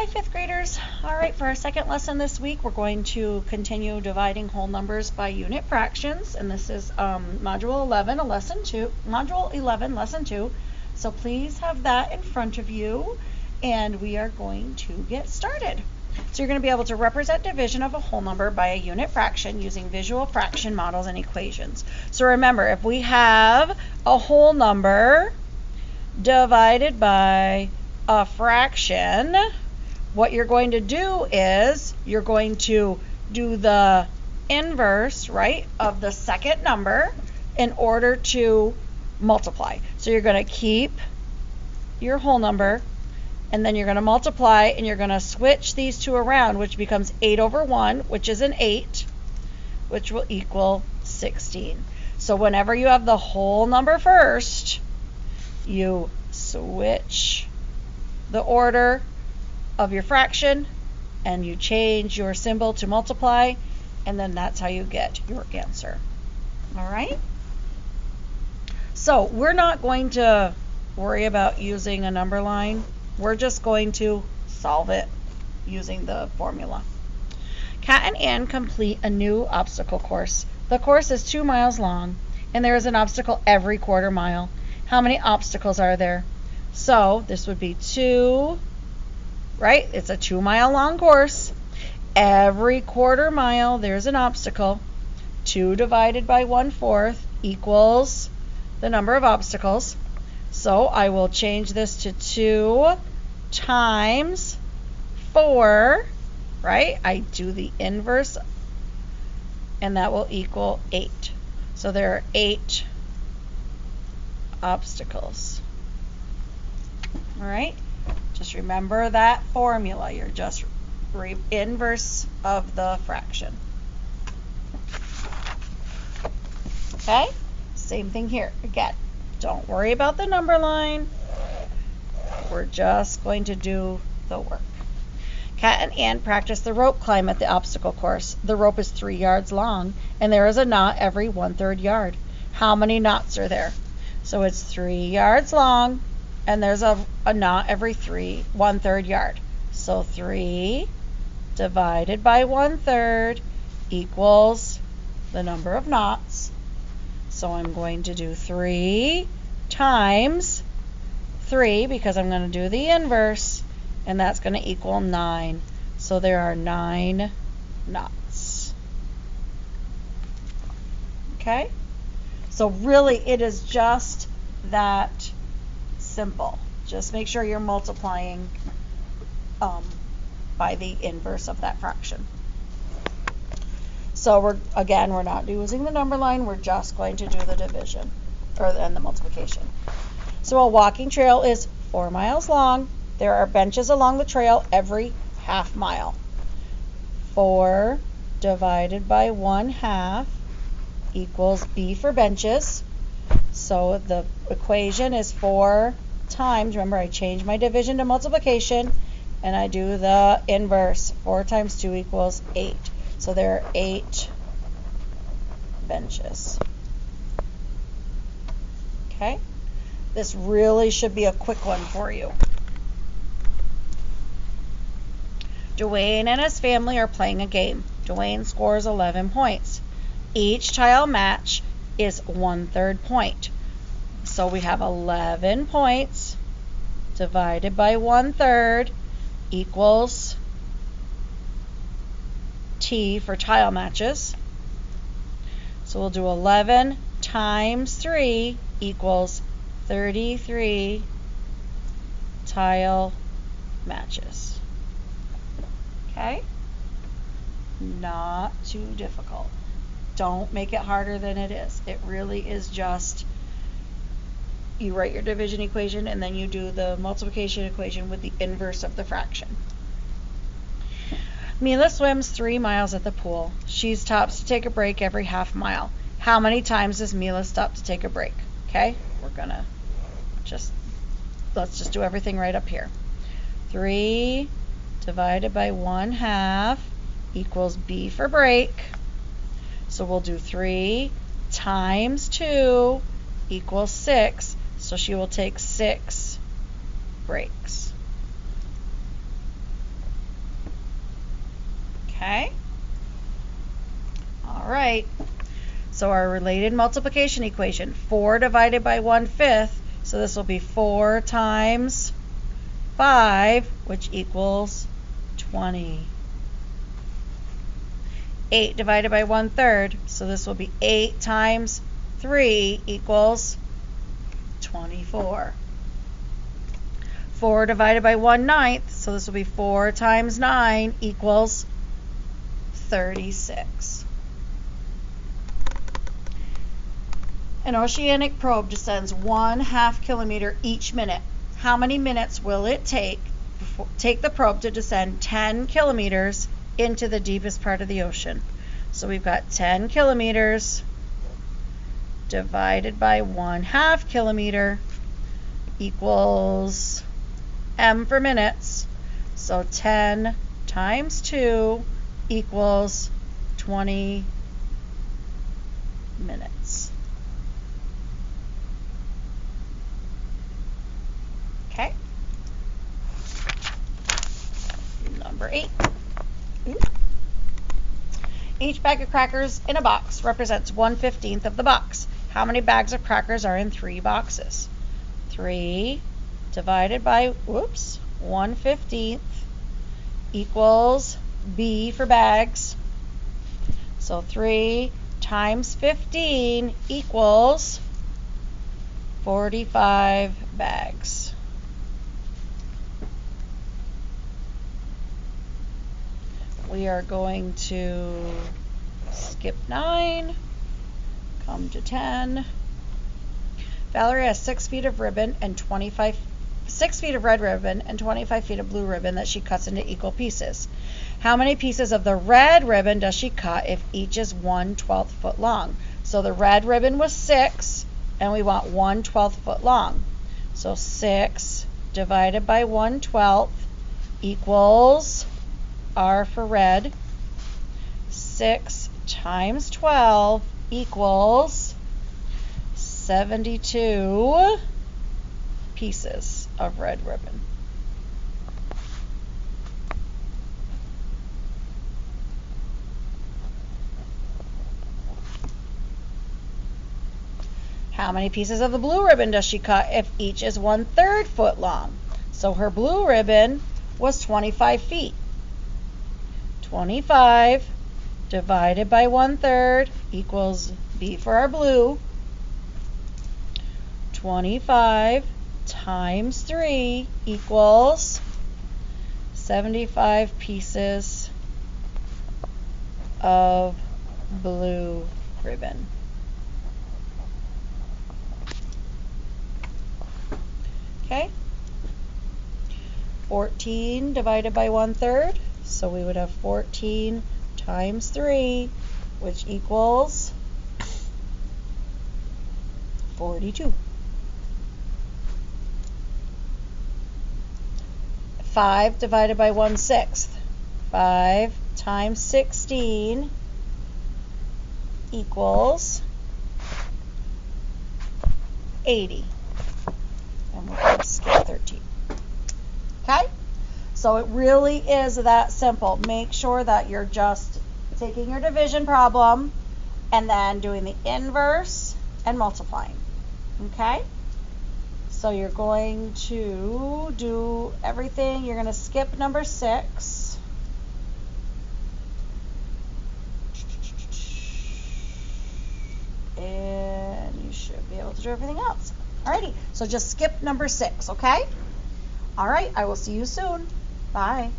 Hi, fifth graders. All right, for our second lesson this week, we're going to continue dividing whole numbers by unit fractions, and this is Module 11, Lesson 2. So please have that in front of you, and we are going to get started. So you're going to be able to represent division of a whole number by a unit fraction using visual fraction models and equations. So remember, if we have a whole number divided by a fraction, what you're going to do is you're going to do the inverse, right, of the second number in order to multiply. So you're going to keep your whole number, and then you're going to multiply, and you're going to switch these two around, which becomes 8 over 1, which is an 8, which will equal 16. So whenever you have the whole number first, you switch the order of your fraction and you change your symbol to multiply, and then that's how you get your answer. All right? So we're not going to worry about using a number line. We're just going to solve it using the formula. Kat and Ann complete a new obstacle course. The course is 2 miles long, and there is an obstacle every quarter mile. How many obstacles are there? So this would be 2, right? It's a 2 mile long course. Every quarter mile there's an obstacle. 2 divided by 1/4 equals the number of obstacles. So I will change this to 2 times 4, right? I do the inverse, and that will equal 8. So there are 8 obstacles. All right? Just remember that formula. You're just inverse of the fraction. Okay? Same thing here. Again, don't worry about the number line. We're just going to do the work. Kat and Ann practice the rope climb at the obstacle course. The rope is 3 yards long, and there is a knot every 1/3 yard. How many knots are there? So it's 3 yards long, and there's a knot every 1/3 yard. So 3 divided by 1/3 equals the number of knots. So I'm going to do 3 times 3 because I'm going to do the inverse, and that's going to equal 9. So there are 9 knots. Okay? So really it is just that simple. Just make sure you're multiplying by the inverse of that fraction. So we're not using the number line. We're just going to do the division and the multiplication. So a walking trail is 4 miles long. There are benches along the trail every half mile. 4 divided by 1/2 equals B for benches. So the equation is 4 times, remember I changed my division to multiplication, and I do the inverse. 4 times 2 equals 8. So there are 8 benches. Okay? This really should be a quick one for you. Dwayne and his family are playing a game. Dwayne scores 11 points. Each tile match is 1/3 point. So we have 11 points divided by 1/3 equals T for tile matches. So we'll do 11 times 3 equals 33 tile matches. Okay? Not too difficult. Don't make it harder than it is. It really is just you write your division equation and then you do the multiplication equation with the inverse of the fraction. Mila swims 3 miles at the pool. She stops to take a break every half mile. How many times does Mila stop to take a break? Okay, we're gonna let's just do everything right up here. 3 divided by 1/2 equals B for break. So we'll do 3 times 2 equals 6. So she will take 6 breaks. Okay. All right. So our related multiplication equation, 4 divided by 1/5, so this will be 4 times 5, which equals 20. 8 divided by 1/3, so this will be 8 times 3 equals 24. 4 divided by 1/9, so this will be 4 times 9 equals 36. An oceanic probe descends 1/2 kilometer each minute. How many minutes will it take the probe to descend 10 kilometers into the deepest part of the ocean? So we've got 10 kilometers divided by 1/2 kilometer equals m for minutes. So 10 times 2 equals 20 minutes. Okay. Number 8. Each bag of crackers in a box represents 1/15 of the box. How many bags of crackers are in 3 boxes? 3 divided by 1/15 equals B for bags. So 3 times 15 equals 45 bags. We are going to skip 9, come to 10. Valerie has 6 feet of ribbon and 6 feet of red ribbon and 25 feet of blue ribbon that she cuts into equal pieces. How many pieces of the red ribbon does she cut if each is 1/12 foot long? So the red ribbon was 6 and we want 1/12 foot long. So 6 divided by 1/12 equals R for red. 6 times 12 equals 72 pieces of red ribbon. How many pieces of the blue ribbon does she cut if each is 1/3 foot long? So her blue ribbon was 25 feet. 25 divided by 1/3 equals B for our blue. 25 times 3 equals 75 pieces of blue ribbon. Okay. 14 divided by 1/3, so we would have 14 times 3, which equals 42. 5 divided by 1/6, 5 times 16 equals 80. And we're going to skip 13. Okay? So it really is that simple. Make sure that you're just taking your division problem and then doing the inverse and multiplying. Okay? So you're going to do everything. You're going to skip number 6. And you should be able to do everything else. Alrighty, so just skip number 6, okay? All right, I will see you soon. Bye.